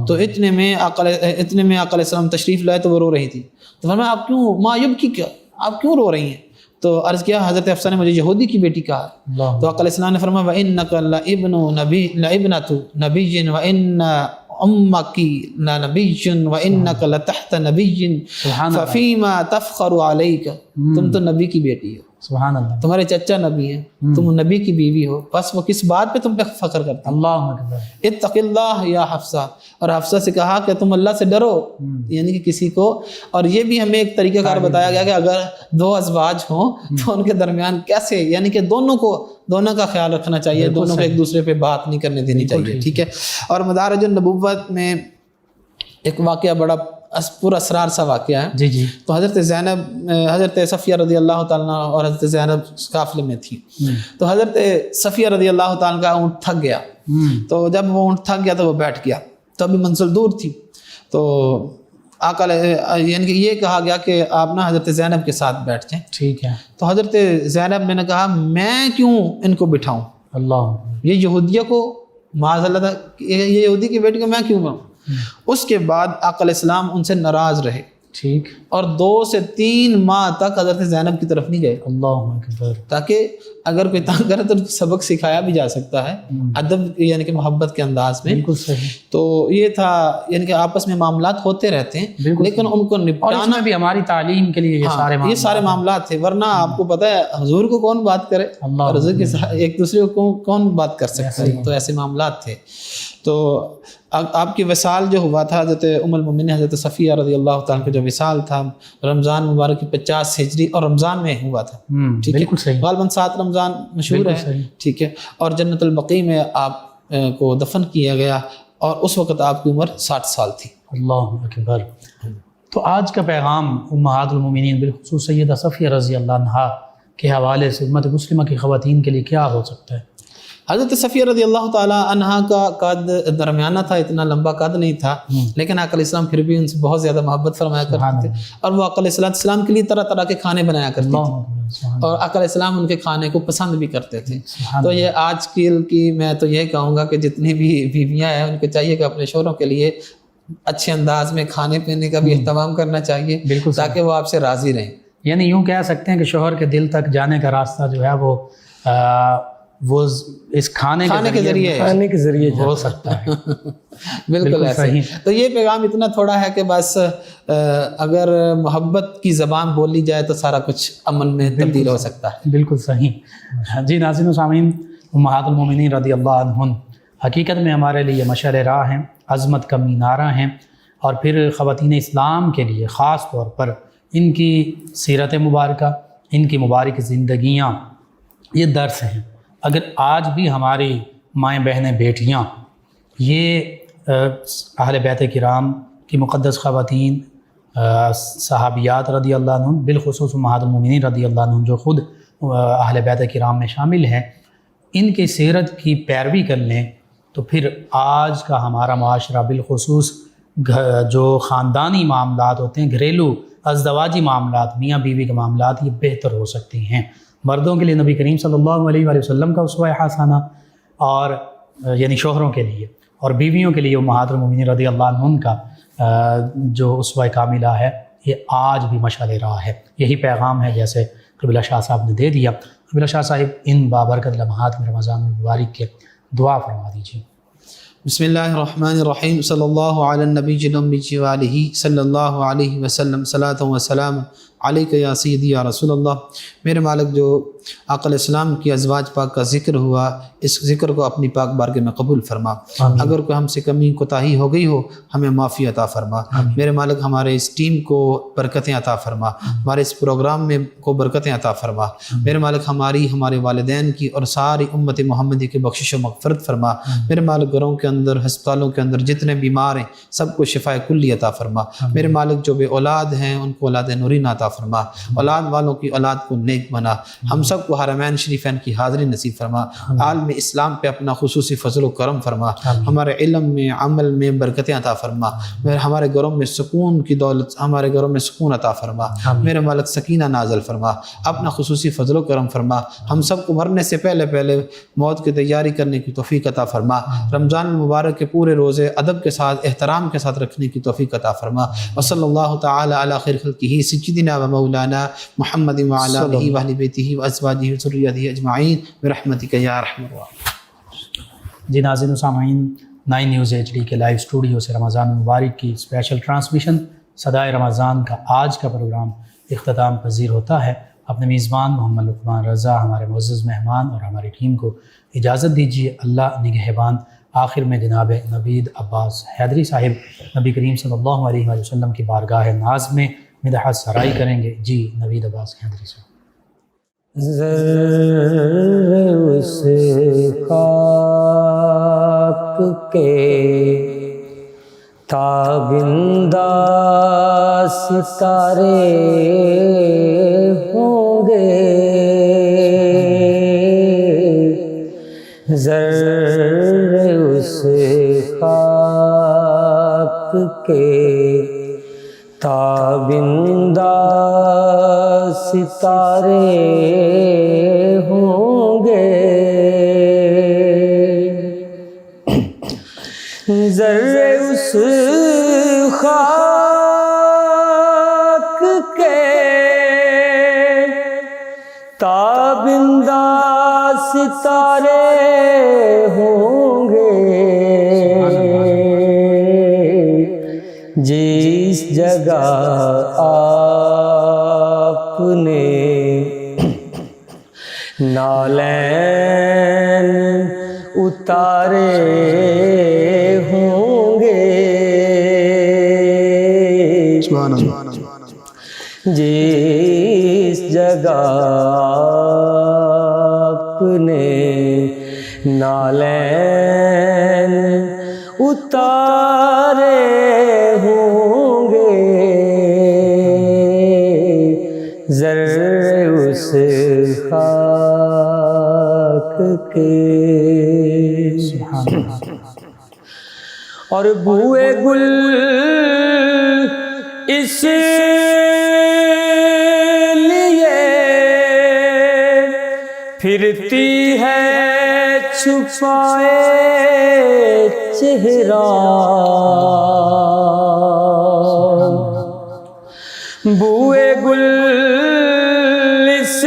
تو اتنے میں آقا علیہ السلام تشریف لائے تو وہ رو رہی تھی. تو فرمایا آپ کیوں ما یبکی, کیا آپ کیوں رو رہی ہیں؟ تو عرض کیا حضرت حفصہ نے مجھے یہودی کی بیٹی کہا. تو آقا علیہ السلام نے فرمایا وَإِنَّكَ لَابْنَةُ نَبِيٍّ وَإِنَّ امکی نبی وانک لتحت نبی ففیما تفخر علیک. تم تو نبی کی بیٹی ہو,
سبحان اللہ,
تمہارے چچا نبی ہیں, تم نبی کی بیوی ہو, بس وہ کس بات پہ تم پہ فخر کرتے ہیں؟
اللہ اکبر.
اتق اللہ یا حفصہ. اور حفصہ سے کہا کہ تم اللہ سے ڈرو, یعنی کہ کسی کو. اور یہ بھی ہمیں ایک طریقہ کار بتایا گیا کہ اگر دو ازواج ہوں تو ان کے درمیان کیسے, یعنی کہ دونوں کا خیال رکھنا چاہیے, دونوں کو ایک دوسرے پہ بات نہیں کرنے دینی چاہیے. ٹھیک ہے. اور مدارج النبوت میں ایک واقعہ بڑا پر اسرار سا واقعہ ہے.
جی جی.
تو حضرت صفیہ رضی اللہ تعالیٰ اور حضرت زینب قافلے میں تھی. تو حضرت صفیہ رضی اللہ تعالیٰ کا اونٹ تھک گیا. تو جب وہ اونٹ تھک گیا تو وہ بیٹھ گیا, تو ابھی منزل دور تھی. تو آقا یعنی کہ یہ کہا گیا کہ آپ نا حضرت زینب کے ساتھ بیٹھ جائیں.
ٹھیک ہے. تو
حضرت زینب نے کہا میں کیوں ان کو بٹھاؤں,
اللہ,
یہ یہودیہ کو معاذ اللہ, یہ یہودی کی بیٹی کو میں کیوں بناؤں. اس کے بعد آقا علیہ السلام ان سے ناراض رہے.
ٹھیک. اور
2 سے 3 ماہ تک حضرت زینب کی طرف نہیں گئے.
اللہ اکبر.
تاکہ اگر کوئی تنگ کرے تو سبق سکھایا بھی جا سکتا ہے ادب یعنی کہ محبت کے انداز میں.
بالکل صحیح.
تو یہ تھا, یعنی کہ آپس میں معاملات ہوتے رہتے ہیں, لیکن ان کو نپٹانا
بھی ہماری تعلیم کے لیے
یہ سارے معاملات تھے. ورنہ آپ کو پتہ ہے حضور کو کون بات کرے, حضور کے ایک دوسرے کو کون بات کر سکتا ہے. تو ایسے معاملات تھے. تو آپ کی وصال جو ہوا تھا حضرت ام المؤمنین حضرت صفیہ رضی اللہ تعالیٰ کا جو وصال تھا رمضان مبارک کی 50 ہجری اور رمضان میں ہوا تھا. ٹھیک ہے. غالباً 7 رمضان مشہور ہے. ٹھیک ہے. اور جنت البقیع میں آپ کو دفن کیا گیا اور اس وقت آپ کی عمر 60 سال تھی۔
اللہ اکبر۔ تو آج کا پیغام امہات المومنین بالخصوص سیدہ صفیہ رضی اللہ عنہا کے حوالے سے امت مسلمہ کی خواتین کے لیے کیا ہو سکتا ہے؟
حضرت صفیہ رضی اللہ تعالیٰ عنہا کا قد درمیانہ تھا، اتنا لمبا قد نہیں تھا، لیکن آقا علیہ السلام پھر بھی ان سے بہت زیادہ محبت فرمایا کرتے تھے، اور وہ آقا علیہ السلام کے لیے طرح طرح کے کھانے بنایا کرتی تھی، اور آقا علیہ السلام ان کے کھانے کو پسند بھی کرتے تھے۔ تو یہ آج کل کی میں تو یہ کہوں گا کہ جتنی بھی بیویاں ہیں ان کو چاہیے کہ اپنے شوہروں کے لیے اچھے انداز میں کھانے پینے کا بھی اہتمام کرنا چاہیے،
بالکل،
تاکہ وہ آپ سے راضی رہیں۔
یعنی یوں کہہ سکتے ہیں کہ شوہر کے دل تک جانے کا راستہ جو ہے وہ اس کھانے کے ذریعے ہو سکتا ہے۔
بالکل ایسے۔ تو یہ پیغام اتنا تھوڑا ہے کہ بس اگر محبت کی زبان بولی جائے تو سارا کچھ امن میں تبدیل ہو سکتا ہے۔
بالکل صحیح۔ جی ناظرین و سامعین، امہات المومنین رضی اللہ عنہن حقیقت میں ہمارے لیے مشعل راہ ہیں، عظمت کا مینارہ ہیں، اور پھر خواتین اسلام کے لیے خاص طور پر ان کی سیرت مبارکہ، ان کی مبارک زندگیاں یہ درس ہیں۔ اگر آج بھی ہماری مائیں بہنیں بیٹیاں یہ اہل بیت کرام کی مقدس خواتین، صحابیات رضی اللہ عنہم، بالخصوص امہات المومنین رضی اللہ عنہم جو خود اہل بیت کرام میں شامل ہیں، ان کی سیرت کی پیروی کر لیں تو پھر آج کا ہمارا معاشرہ بالخصوص جو خاندانی معاملات ہوتے ہیں، گھریلو ازدواجی معاملات، میاں بیوی کے معاملات، یہ بہتر ہو سکتے ہیں۔ مردوں کے لیے نبی کریم صلی اللہ علیہ وآلہ وسلم کا اسوہ حسنہ، اور یعنی شوہروں کے لیے، اور بیویوں کے لیے امہات المومنین رضی اللہ عنہن کا جو اسوہ کاملہ ہے، یہ آج بھی مشعل راہ ہے۔ یہی پیغام ہے جیسے قبلہ شاہ صاحب نے دے دیا۔ قبلہ شاہ صاحب ان بابرکت لمحات میں رمضان المبارک کے دعا فرما دیجیے۔
بسم اللہ الرحمن الرحیم، صلی اللہ علی النبی الامی وآلہ صلی اللہ علیہ وسلم، صلاۃ و سلام علیک یا سیدی یا رسول اللہ۔ میرے مالک، جو آقا علیہ السلام کی ازواج پاک کا ذکر ہوا، اس ذکر کو اپنی پاک بارگاہ میں قبول فرما۔ اگر کوئی ہم سے کمی کوتاہی ہو گئی ہو، ہمیں معافی عطا فرما۔ میرے مالک، ہمارے اس ٹیم کو برکتیں عطا فرما، ہمارے اس پروگرام میں کو برکتیں عطا فرما۔ میرے مالک، ہمارے والدین کی اور ساری امت محمدی کی بخشش و مغفرت فرما۔ میرے مالک، گھروں کے اندر، ہسپتالوں کے اندر جتنے بیمار ہیں سب کو شفاء کلی عطا فرما۔ میرے مالک، جو بے اولاد ہیں ان کو اولاد نورین عطا فرما، اولاد والوں کی اولاد کو نیک بنا۔ ہم سب کو حرمین شریفین کی حاضری نصیب فرما۔ عالم اسلام پہ اپنا خصوصی فضل و کرم فرما۔ ہمارے علم میں، عمل میں برکتیں عطا فرما۔ ہمارے گھروں میں سکون کی دولت، ہمارے گھروں میں سکون عطا فرما۔ میرے مالک، سکینہ نازل فرما، اپنا خصوصی فضل و کرم فرما۔ ہم سب کو مرنے سے پہلے موت کی تیاری کرنے کی توفیق عطا فرما۔ رمضان المبارک کے پورے روزے ادب کے ساتھ، احترام کے ساتھ رکھنے کی توفیق عطا فرما۔ وصلی اللہ تعالی علی خیر خلقہ سیدنا و مولانا محمد وعلی آلہ واہل بیتہ وازواجہ وذریتہ اجمعین برحمتک یا ارحم الراحمین۔
جی ناظرین و سامعین، 9 نیوز HD کے لائیو اسٹوڈیو سے رمضان المبارک کی اسپیشل ٹرانسمیشن صدائے رمضان کا آج کا پروگرام اختتام پذیر ہوتا ہے۔ اپنے میزبان محمد لقمان رضا، ہمارے معزز مہمان اور ہماری ٹیم کو اجازت دیجیے۔ اللہ نگہبان۔ آخر میں جناب نوید عباس حیدری صاحب نبی کریم صلی اللہ علیہ وآلہ وسلم کی بارگاہ ناز میں مدحت سرائی کریں گے۔ جی نوید عباس حیدری صاحب۔
ذر سے خاک کے تابندہ ستارے ہوں گے، ذر سے خاک کے تابندہ ستارے ہوں گے، ذرے اس خاک کے تابندہ ستارے ہوں گے، جس جگہ آپ نے نالین اتارے ہوں گے، جس جگہ آپ نے نالین اتارے ہوں گے ذرے اس خاک کے اور بوئے گل اس لیے پھرتی ہے چھپائے چہرہ بوئے گل اس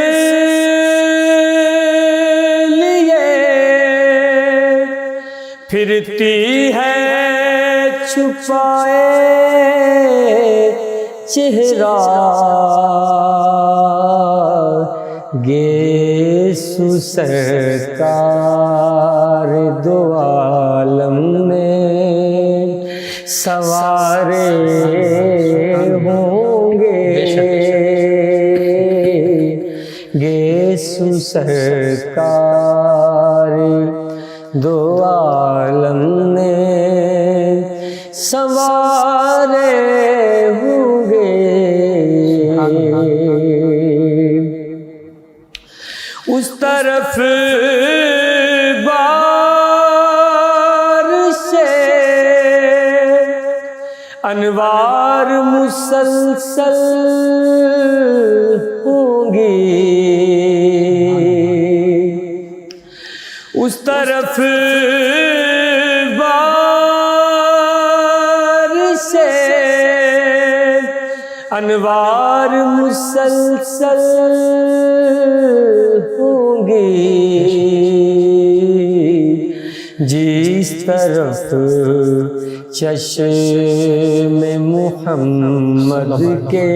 لیے پھرتی ہے چھپائے چہرہ گیسو سرکار دو عالم میں سوارے ہوں گے گیسو سرکار دو عالم میں سوارے ہوں گے اس طرف بارشیں انوار مسلسل ہوں گی اس طرف بارشیں انوار مسلسل ہوں گی جس طرف چشم محمد کے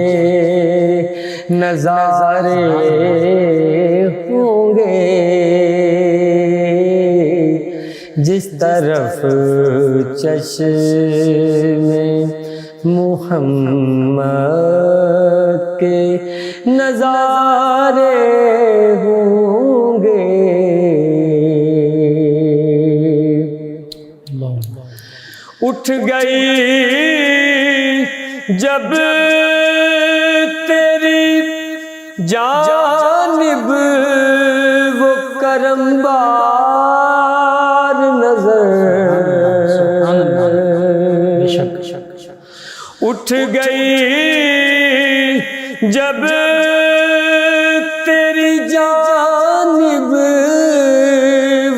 نظارے ہوں گے جس طرف چشم محمد کے نظارے ہوں گے اٹھ گئی جب تیری جانب وہ کرم بار نظر اٹھ گئی جب تیری جانب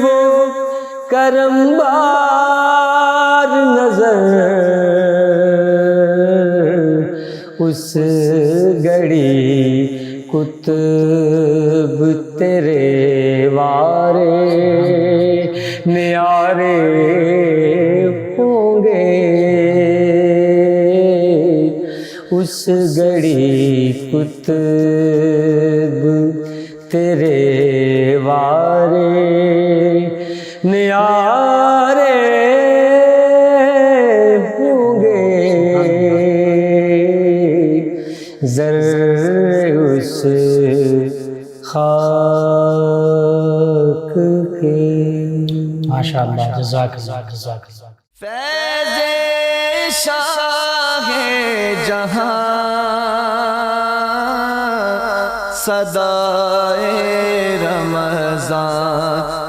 وہ کرم بار نظر اس گھڑی قطب تیرے وارے نیارے ہوں گے اس گھڑی قطب تیرے وارے نیارے ہوں گے ذرے اس خاک کے
ماشاءاللہ جزاک اللہ جزاک اللہ
فیض شاہ جہاں صدائے رمضان